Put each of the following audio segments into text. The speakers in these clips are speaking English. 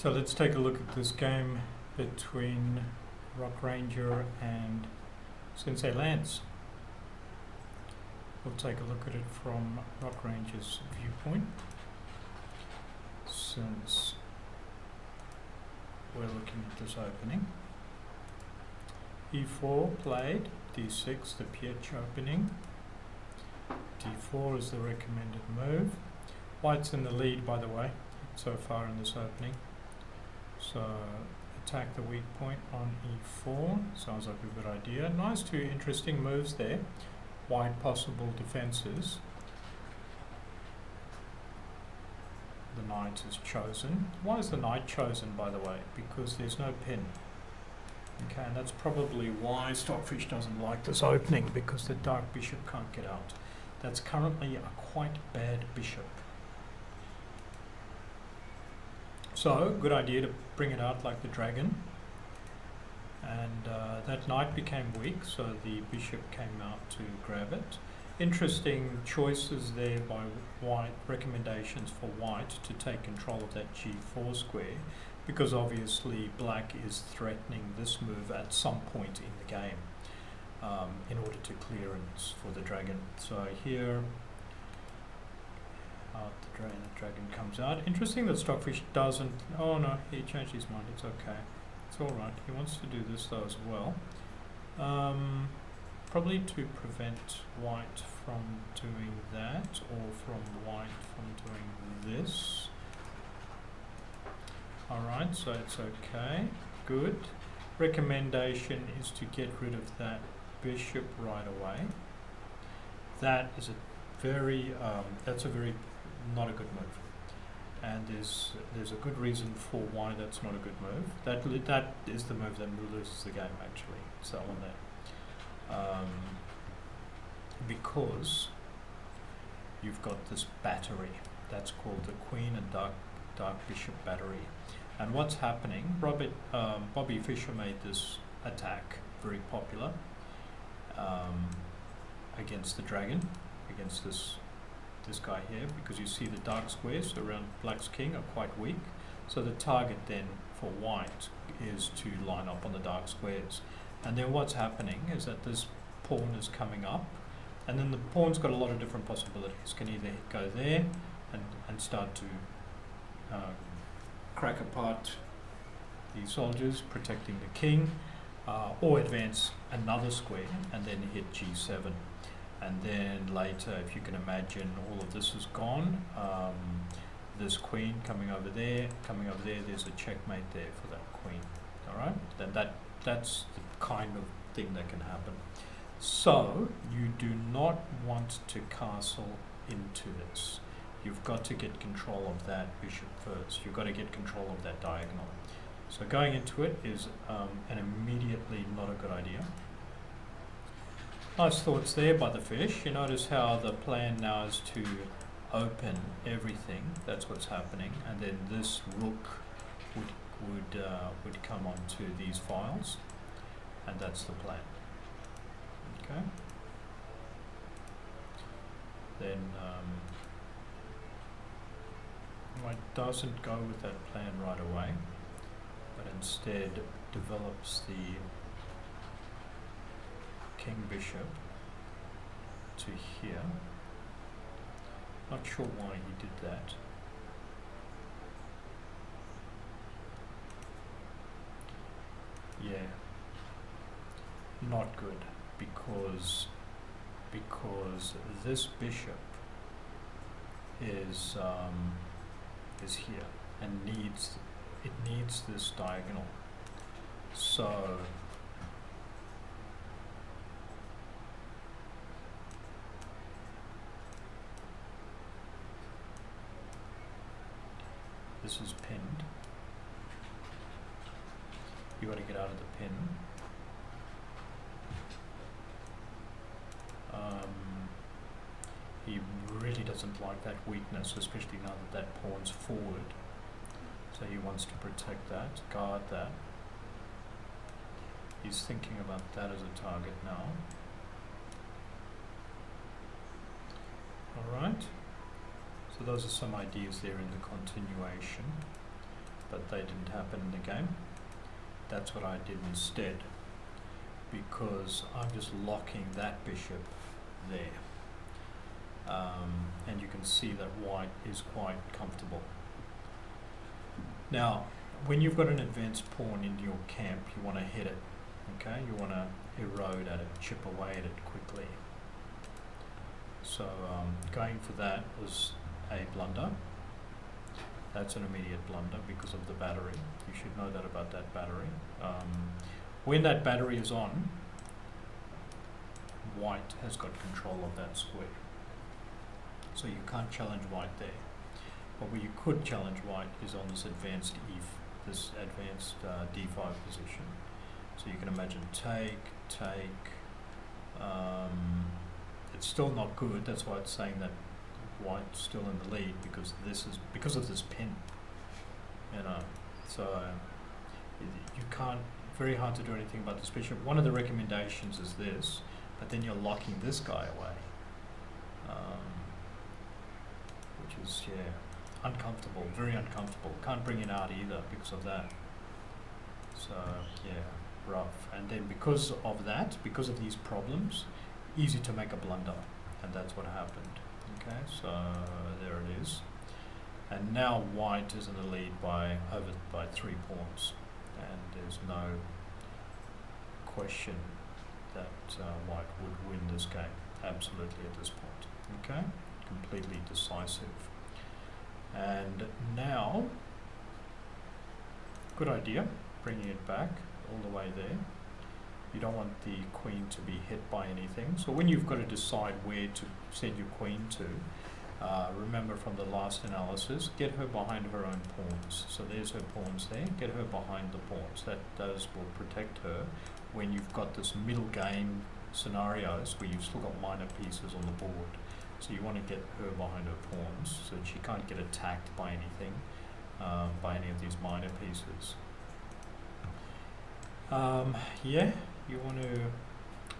So let's take a look at this game between Rock Ranger and Sensei Lance. We'll take a look at it from Rock Ranger's viewpoint, since we're looking at this opening. E4 played, D6 the Pietsch opening, D4 is the recommended move. White's in the lead, by the way, so far in this opening. So attack the weak point on E4, sounds like a good idea. Nice, two interesting moves there. Wide possible defenses. The knight is chosen. Why is the knight chosen, by the way? Because there's no pin. Okay, and that's probably why Stockfish doesn't like this opening, because the dark bishop can't get out. That's currently a quite bad bishop. So, good idea to bring it out like the dragon. And that knight became weak, so the bishop came out to grab it. Interesting choices there by White, recommendations for White to take control of that G4 square, because obviously Black is threatening this move at some point in the game in order to clearance for the dragon. So here, the dragon comes out. Interesting that Stockfish doesn't, oh no, he changed his mind, it's okay. It's alright, he wants to do this though as well. Probably to prevent White from doing that, or from White from doing this. Alright, so it's okay, good. Recommendation is to get rid of that bishop right away. That is a very, that's a very not a good move. And there's a good reason for why that's not a good move. That is the move that loses the game, actually. It's that one there. Because you've got this battery. That's called the Queen and Dark Bishop battery. And what's happening, Bobby Fischer made this attack very popular against the dragon, against this guy here, because you see the dark squares around Black's king are quite weak. So the target then for White is to line up on the dark squares. And then what's happening is that this pawn is coming up, and then the pawn's got a lot of different possibilities. Can either go there and start to crack apart the soldiers protecting the king, or advance another square and then hit G7. And then later, if you can imagine, all of this is gone. This queen coming over there, there's a checkmate there for that queen. Alright? Then that's the kind of thing that can happen. So, you do not want to castle into this. You've got to get control of that bishop first. You've got to get control of that diagonal. So going into it is an immediately not a good idea. Nice thoughts there by the fish. You notice how the plan now is to open everything. That's what's happening, and then this rook would come onto these files, and that's the plan. Okay. Then White doesn't go with that plan right away, but instead develops the king bishop to here. Not sure why he did that. Yeah, not good, because this bishop is here and needs this diagonal. So this is pinned. You got to get out of the pin. He really doesn't like that weakness, especially now that that pawn's forward. So he wants to protect that, guard that. He's thinking about that as a target now. Alright. So those are some ideas there in the continuation. but they didn't happen in the game. That's what I did instead, because I'm just locking that bishop there. And you can see that white is quite comfortable. Now, when you've got an advanced pawn in your camp, you want to hit it, okay? You want to erode at it, chip away at it quickly. So going for that was a blunder. That's an immediate blunder because of the battery. You should know that about that battery. When that battery is on, white has got control of that square. So you can't challenge white there. But where you could challenge white is on this advanced this advanced d5 position. So you can imagine take. It's still not good. That's why it's saying that white's still in the lead, because because of this pin. You know, so you can't. Very hard to do anything about this bishop. One of the recommendations is this, but then you're locking this guy away, which is uncomfortable, very uncomfortable. Can't bring it out either because of that. So rough. And then because of that, because of these problems, easy to make a blunder, and that's what happened. Okay, so there it is. And now white is in the lead by 3 pawns, and there's no question that white would win this game, absolutely, at this point. Okay, completely decisive. And now, good idea, bringing it back all the way there. You don't want the queen to be hit by anything. So when you've got to decide where to send your queen to, remember from the last analysis, get her behind her own pawns. So there's her pawns there, get her behind the pawns. Those will protect her when you've got this middle game scenarios where you've still got minor pieces on the board. So you want to get her behind her pawns so that she can't get attacked by anything, by any of these minor pieces. You want to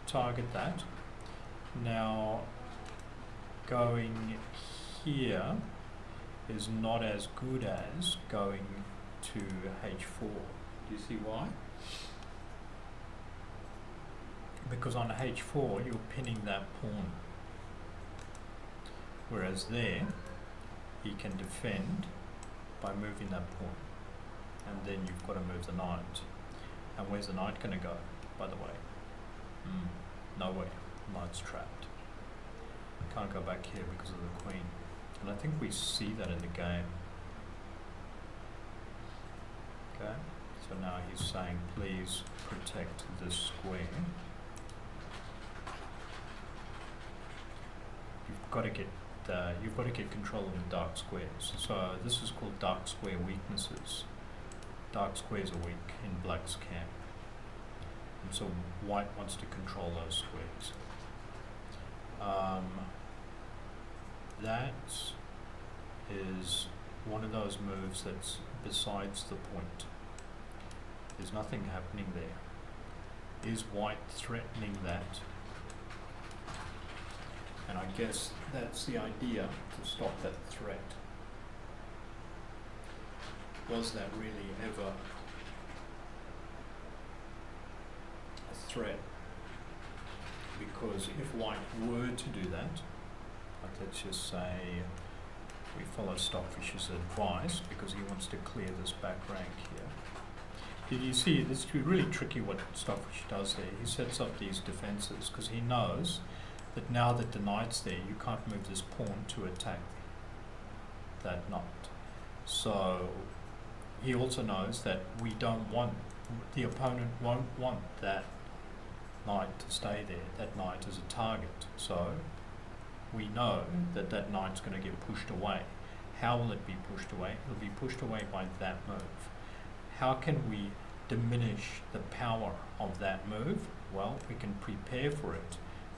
target that. Now, going here is not as good as going to h4. Do you see why? Because on h4 you're pinning that pawn, whereas there he can defend by moving that pawn, and then you've got to move the knight. And where's the knight going to go, by the way? Nowhere. Knight's trapped. Can't go back here because of the queen. And I think we see that in the game. Okay, so now he's saying, please protect this square. You've got to get control of the dark squares. So this is called dark square weaknesses. Dark squares are weak in black's camp, and so white wants to control those squares. That is one of those moves that's besides the point. There's nothing happening there. Is white threatening that? And I guess that's the idea, to stop that threat. Was that really ever a threat? Because if white were to do that, like let's just say we follow Stockfish's advice because he wants to clear this back rank here. Did you see, it's really tricky what Stockfish does there. He sets up these defenses because he knows that now that the knight's there, you can't move this pawn to attack that knight. So he also knows that the opponent won't want that knight to stay there, that knight as a target. So we know that that knight's going to get pushed away. How will it be pushed away? It'll be pushed away by that move. How can we diminish the power of that move? Well, we can prepare for it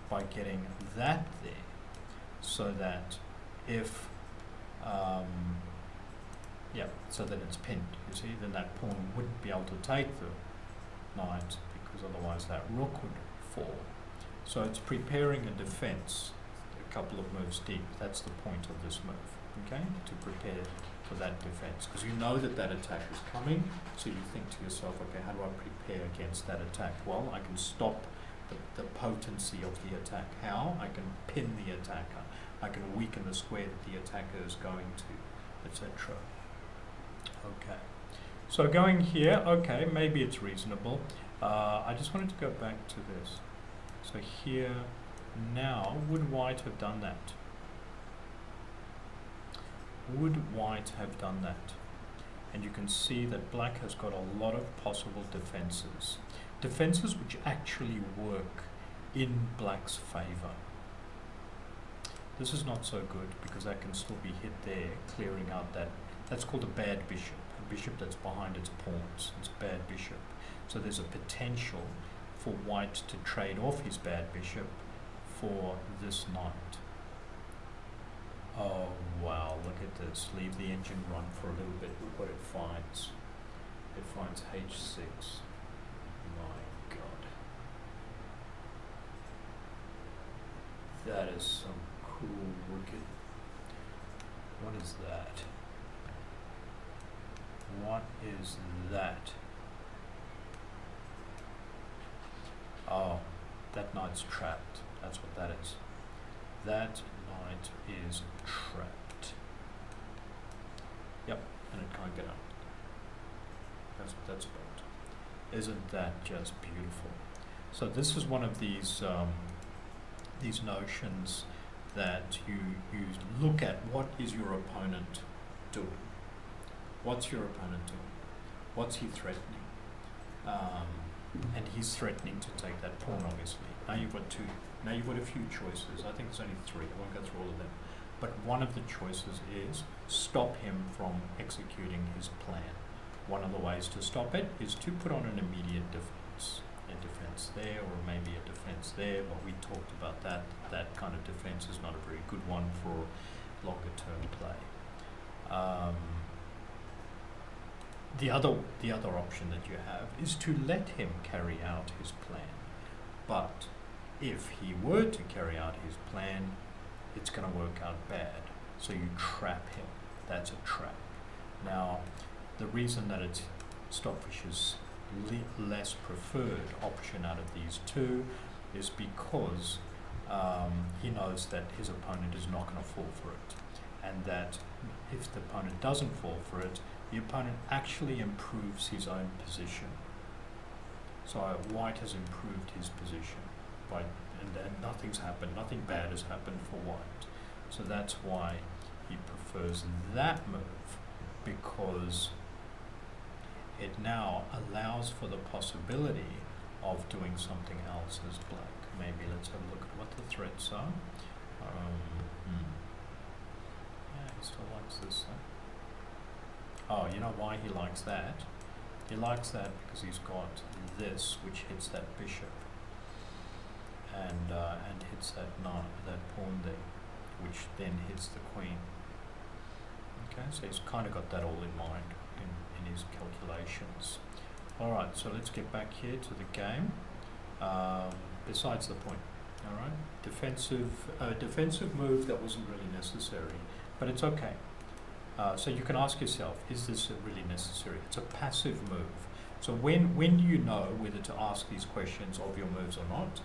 by getting that there, so that if so that it's pinned, you see, then that pawn wouldn't be able to take the knight, because otherwise that rook would fall. So it's preparing a defense a couple of moves deep. That's the point of this move, okay, to prepare for that defense, because you know that that attack is coming, so you think to yourself, okay, how do I prepare against that attack? Well, I can stop the potency of the attack. How? I can pin the attacker. I can weaken the square that the attacker is going to, etc. Okay. So going here, okay, maybe it's reasonable. I just wanted to go back to this. So here, now, would white have done that? Would white have done that? And you can see that black has got a lot of possible defenses. Defenses which actually work in black's favor. This is not so good because that can still be hit there, clearing out that. That's called a bad bishop. A bishop that's behind its pawns. It's a bad bishop. So there's a potential for white to trade off his bad bishop for this knight. Oh wow, look at this. Leave the engine run for a little bit. Look what it finds. It finds h6. My god. That is some cool wicked. What is that? What is that? Oh, that knight's trapped. That's what that is. That knight is trapped. Yep, and it can't get out. That's what that's about. Isn't that just beautiful? So this is one of these notions that you look at. What is your opponent doing? What's your opponent doing? What's he threatening? And he's threatening to take that pawn, obviously. Now you've got two. Now you've got a few choices. I think there's only three. I won't go through all of them. But one of the choices is stop him from executing his plan. One of the ways to stop it is to put on an immediate defense. A defense there, or maybe a defense there, but we talked about that. That kind of defense is not a very good one for longer term play. The other option that you have is to let him carry out his plan. But if he were to carry out his plan, it's going to work out bad. So you trap him. That's a trap. Now, the reason that it's Stockfish's less preferred option out of these two is because he knows that his opponent is not going to fall for it. And that if the opponent doesn't fall for it, the opponent actually improves his own position. So white has improved his position, and nothing's happened, nothing bad has happened for white. So that's why he prefers that move, because it now allows for the possibility of doing something else as black. Maybe let's have a look at what the threats are. Yeah, he still likes this. Oh, you know why he likes that? He likes that because he's got this, which hits that bishop, and hits that pawn there, which then hits the queen. Okay, so he's kind of got that all in mind in his calculations. All right, so let's get back here to the game. Besides the point, all right, defensive move that wasn't really necessary, but it's okay. So you can ask yourself, is this really necessary? It's a passive move. So when do you know whether to ask these questions of your moves or not?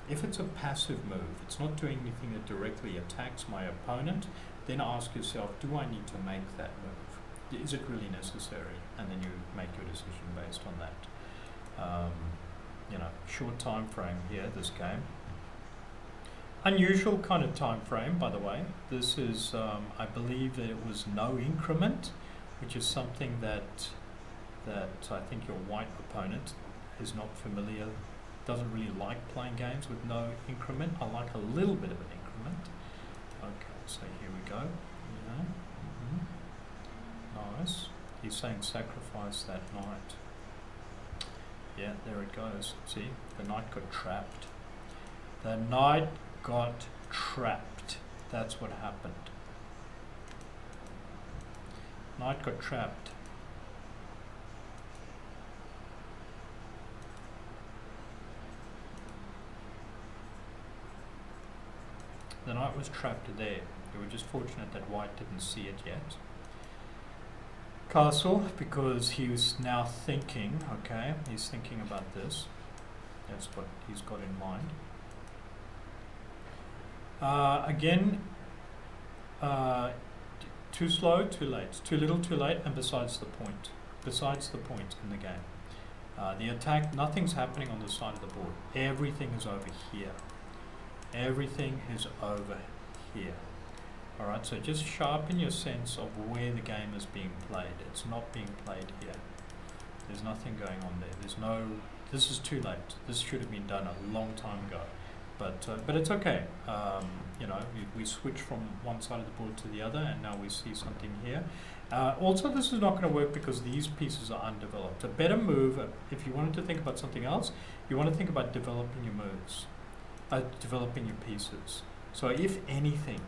If it's a passive move, it's not doing anything that directly attacks my opponent, then ask yourself, do I need to make that move? Is it really necessary? And then you make your decision based on that. Short time frame here, this game. Unusual kind of time frame, by the way. This is, I believe that it was no increment, which is something that I think your white opponent is not familiar, doesn't really like playing games with no increment. I like a little bit of an increment. Okay, so here we go. Yeah. Nice. He's saying sacrifice that knight. Yeah, there it goes. See, the knight got trapped. The knight got trapped. That's what happened. Knight got trapped. The knight was trapped there. We were just fortunate that white didn't see it yet. castle because he was now thinking, okay, he's thinking about this. That's what he's got in mind. Again, too slow, too late. Too little, too late, and besides the point. Besides the point in the game. The attack, nothing's happening on the side of the board. Everything is over here. Everything is over here. Alright, so just sharpen your sense of where the game is being played. It's not being played here. There's nothing going on there. There's no, this is too late. This should have been done a long time ago. But it's okay. You know, we switch from one side of the board to the other, and now we see something here. Also, this is not going to work because these pieces are undeveloped. A better move, if you wanted to think about something else, you want to think about developing your moves, developing your pieces. So if anything,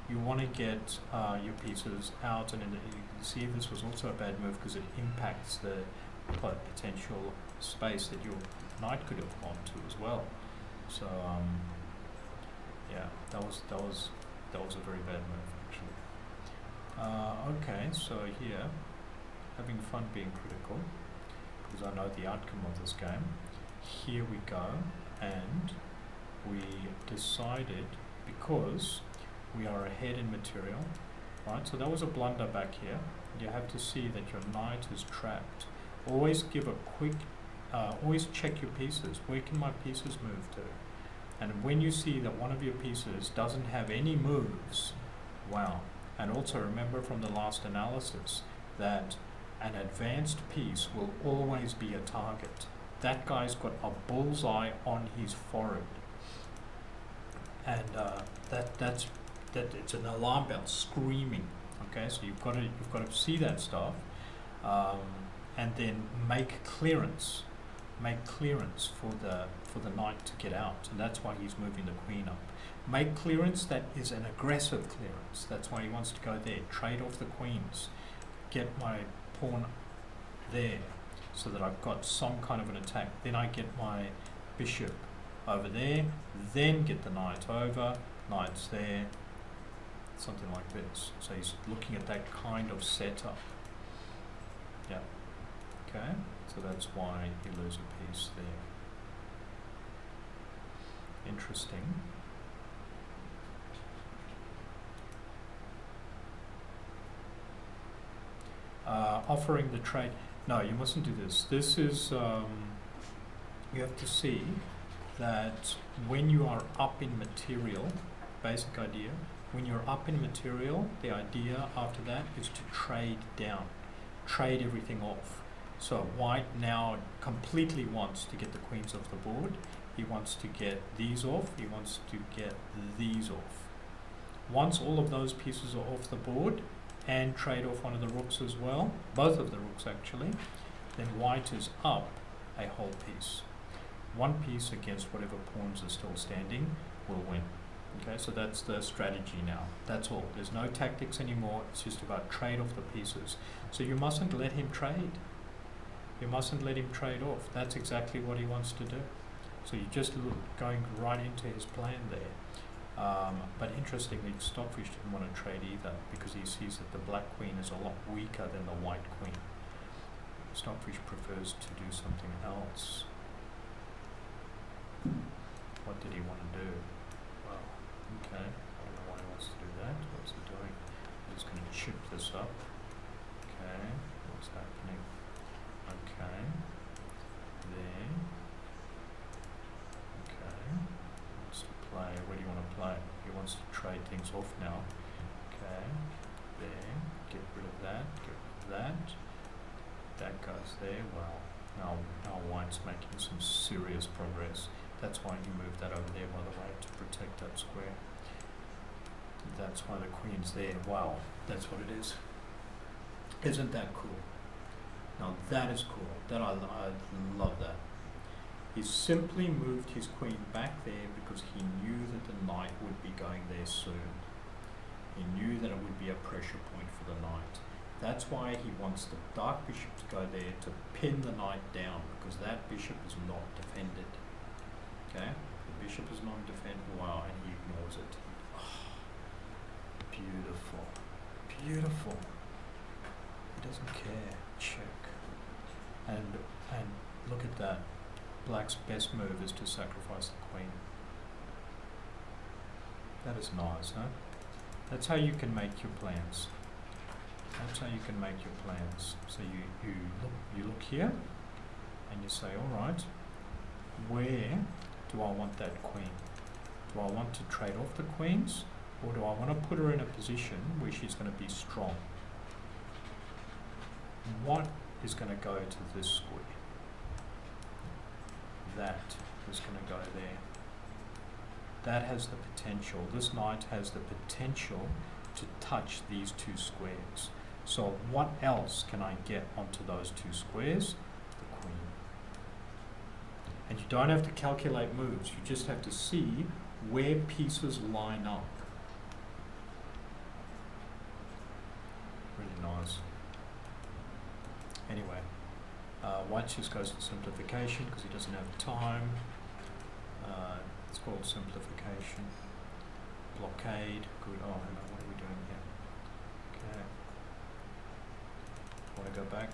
you want to get your pieces out, and you see this was also a bad move because it impacts the potential space that your knight could have gone to as well. So yeah, that was a very bad move actually. Okay, so here, having fun being critical because I know the outcome of this game. Here we go, and we decided because we are ahead in material, right? So that was a blunder back here. You have to see that your knight is trapped. Always give a quick, always check your pieces. Where can my pieces move to? And when you see that one of your pieces doesn't have any moves, wow. And also remember from the last analysis that an advanced piece will always be a target. That guy's got a bullseye on his forehead. And that's it's an alarm bell screaming. Okay, so you've got to see that stuff, and then make clearance for the knight to get out, and that's why he's moving the queen up. Make clearance that is an aggressive clearance. That's why he wants to go there. Trade off the queens, get my pawn there, so that I've got some kind of an attack. Then I get my bishop over there, then get the knight over, knight's there, something like this. So he's looking at that kind of setup. Yeah. Okay, so that's why you lose a piece there. Interesting. Offering the trade. No, you mustn't do this. This is, you have to see that when you are up in material, basic idea, when you're up in material, the idea after that is to trade down, trade everything off. So white now completely wants to get the queens off the board. He wants to get these off. He wants to get these off. Once all of those pieces are off the board, and trade off one of the rooks as well, both of the rooks actually, then white is up a whole piece. One piece against whatever pawns are still standing will win. Okay, so that's the strategy now. That's all. There's no tactics anymore. It's just about trade off the pieces. So you mustn't let him trade. You mustn't let him trade off. That's exactly what he wants to do. So you're just going right into his plan there. But interestingly, Stockfish didn't want to trade either because he sees that the black queen is a lot weaker than the white queen. Stockfish prefers to do something else. What did he want to do? Well, okay, I don't know why he wants to do that. What's he doing? He's going to chip this up. Okay, what's happening? Okay, there. Okay, wants to play. Where do you want to play? He wants to trade things off now. Okay, there. Get rid of that. Get rid of that. That goes there. Wow. Now white's making some serious progress. That's why he moved that over there, by the way, to protect that square. That's why the queen's there. Wow, that's what it is. Isn't that cool? Now that is cool. That I love that. He simply moved his queen back there because he knew that the knight would be going there soon. He knew that it would be a pressure point for the knight. That's why he wants the dark bishop to go there to pin the knight down, because that bishop is not defended. Okay? The bishop is not defended. Wow, and he ignores it. Oh, beautiful. Beautiful. He doesn't care. Check. And look at that. Black's best move is to sacrifice the queen. That is nice, huh? That's how you can make your plans. That's how you can make your plans. So you look here and you say, all right, where do I want that queen? Do I want to trade off the queens, or do I want to put her in a position where she's going to be strong? What is going to go to this square? That is going to go there. That has the potential, this knight has the potential to touch these two squares. So what else can I get onto those two squares? The queen. And you don't have to calculate moves, you just have to see where pieces line up. Really nice. Anyway, White just goes to simplification because he doesn't have time. It's called simplification. Blockade. Good. Oh, hang on. What are we doing here? Okay. Want to go back?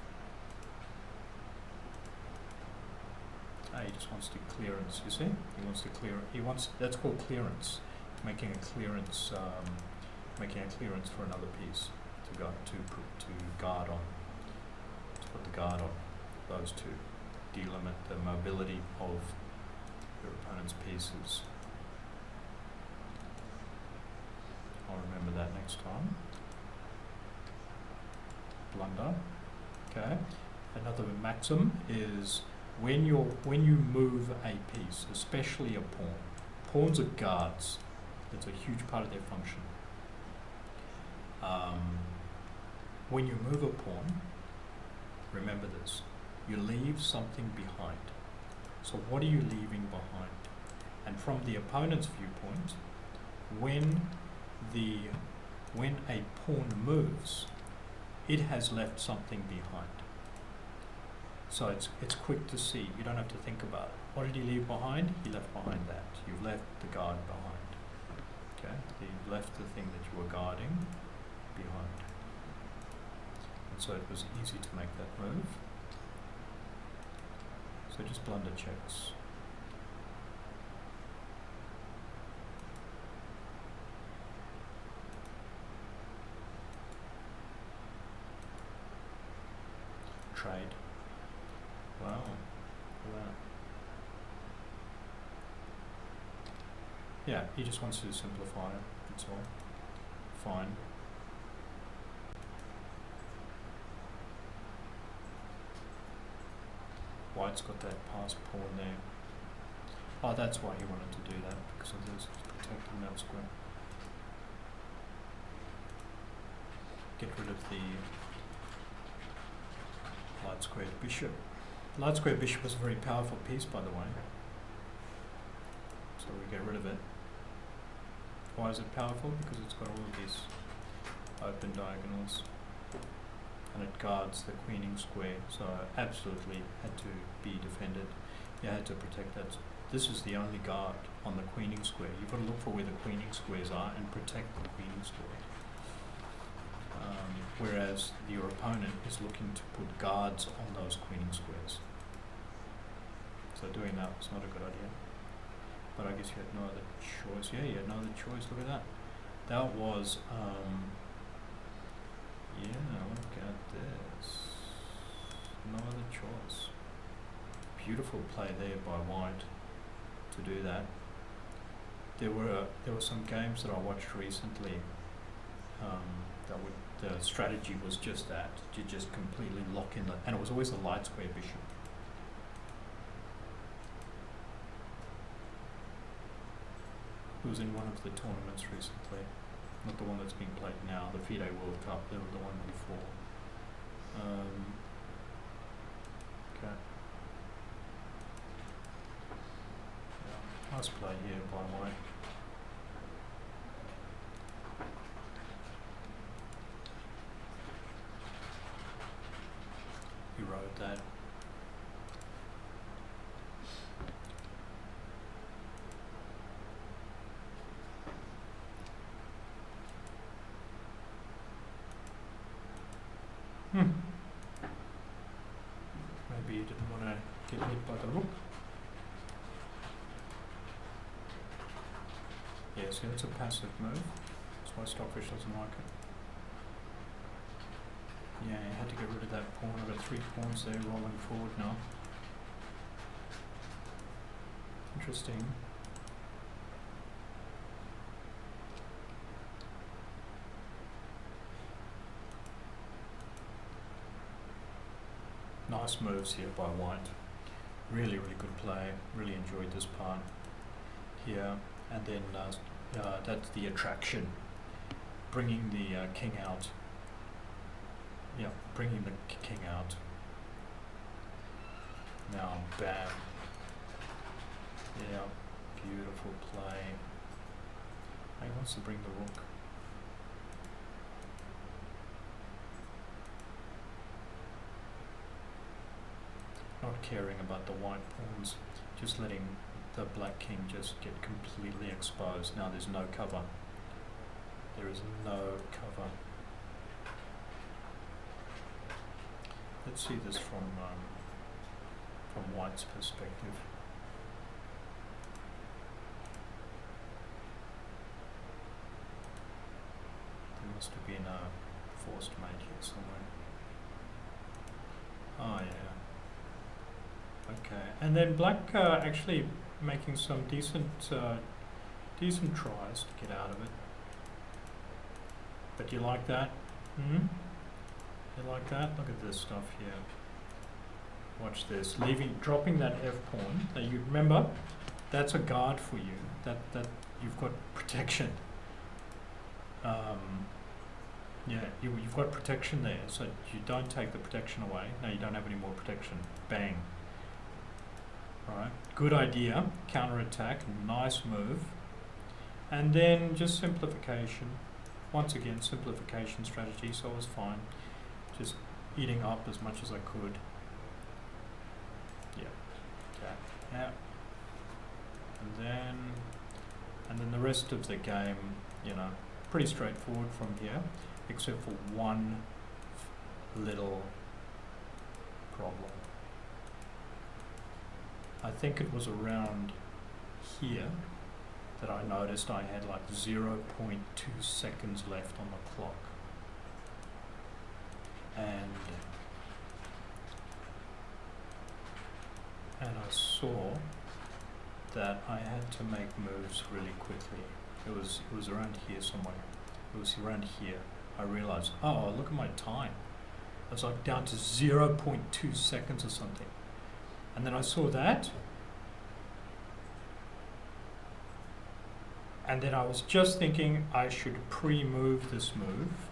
He just wants to clearance. You see? He wants to clear. He wants. That's called clearance. Making a clearance. Making a clearance for another piece to go to guard on. To put the guard on those two. Delimit the mobility of your opponent's pieces. I'll remember that next time. Blunder. Okay. Another maxim is when you move a piece, especially a pawn. Pawns are guards. That's a huge part of their function. When you move a pawn, remember this. You leave something behind. So what are you leaving behind? And from the opponent's viewpoint, when a pawn moves, it has left something behind. So it's quick to see. You don't have to think about it. What did he leave behind? He left behind that. You've left the guard behind. Okay? He left the thing that you were guarding behind. And so it was easy to make that move. So just blunder checks. Trade. Wow. Look at that. Yeah, he just wants to simplify it, that's all. Fine. White's got that passed pawn there. Oh, that's why he wanted to do that, because of this, protecting that square. Get rid of the light squared bishop. Light squared bishop was a very powerful piece, by the way. So we get rid of it. Why is it powerful? Because it's got all of these open diagonals. And it guards the queening square, so absolutely had to be defended. You had to protect that. This is the only guard on the queening square. You've got to look for where the queening squares are and protect the queening square. Whereas your opponent is looking to put guards on those queening squares. So doing that was not a good idea. But I guess you had no other choice. Yeah, you had no other choice. Look at that. That was yeah, look at this. No other choice. Beautiful play there by White to do that. There were some games that I watched recently the strategy was just that, to just completely lock in the, and it was always a light square bishop. It was in one of the tournaments recently. Not the one that's being played now, the FIDE World Cup, the one before. Okay. Yeah, nice play here by White. He wrote that. Maybe he didn't want to get hit by the rook. Yeah, see, that's a passive move. That's why Stockfish doesn't like it. Yeah, he had to get rid of that pawn. I've got 3 pawns there rolling forward now. Interesting. Nice moves here by White. Really, really good play. Really enjoyed this part here. And then that's the attraction. Bringing the king out. Yeah, bringing the king out. Now, bam. Yeah, beautiful play. He wants to bring the rook. Not caring about the white pawns, just letting the black king just get completely exposed. Now there's no cover. There is no cover. Let's see this from White's perspective. There must have been a forced mate here somewhere. Oh yeah. Okay, and then black actually making some decent tries to get out of it. But you like that? Hmm? You like that? Look at this stuff here. Watch this. Dropping that F pawn. Now you remember, that's a guard for you. That you've got protection. Yeah, you've got protection there, so you don't take the protection away. Now you don't have any more protection. Bang. Alright, good idea. Counter-attack, nice move. And then just simplification. Once again, simplification strategy, so it was fine. Just eating up as much as I could. Yeah. Okay. Yeah. And then the rest of the game, you know, pretty straightforward from here, except for one little problem. I think it was around here that I noticed I had like 0.2 seconds left on the clock. And I saw that I had to make moves really quickly. It was around here somewhere. It was around here. I realized, oh, look at my time. I was like down to 0.2 seconds or something. And then I saw that. And then I was just thinking I should pre-move this move.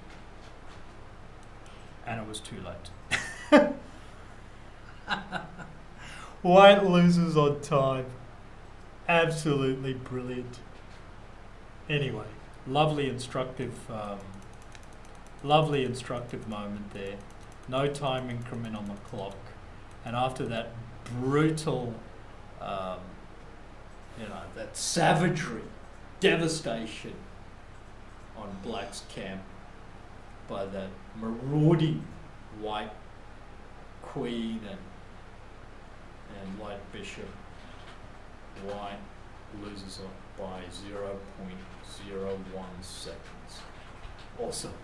And it was too late. White loses on time. Absolutely brilliant. Anyway, lovely instructive moment there. No time increment on the clock. And after that brutal, that savagery, devastation on Black's camp by that marauding white queen and white bishop, White loses by 0.01 seconds. Awesome.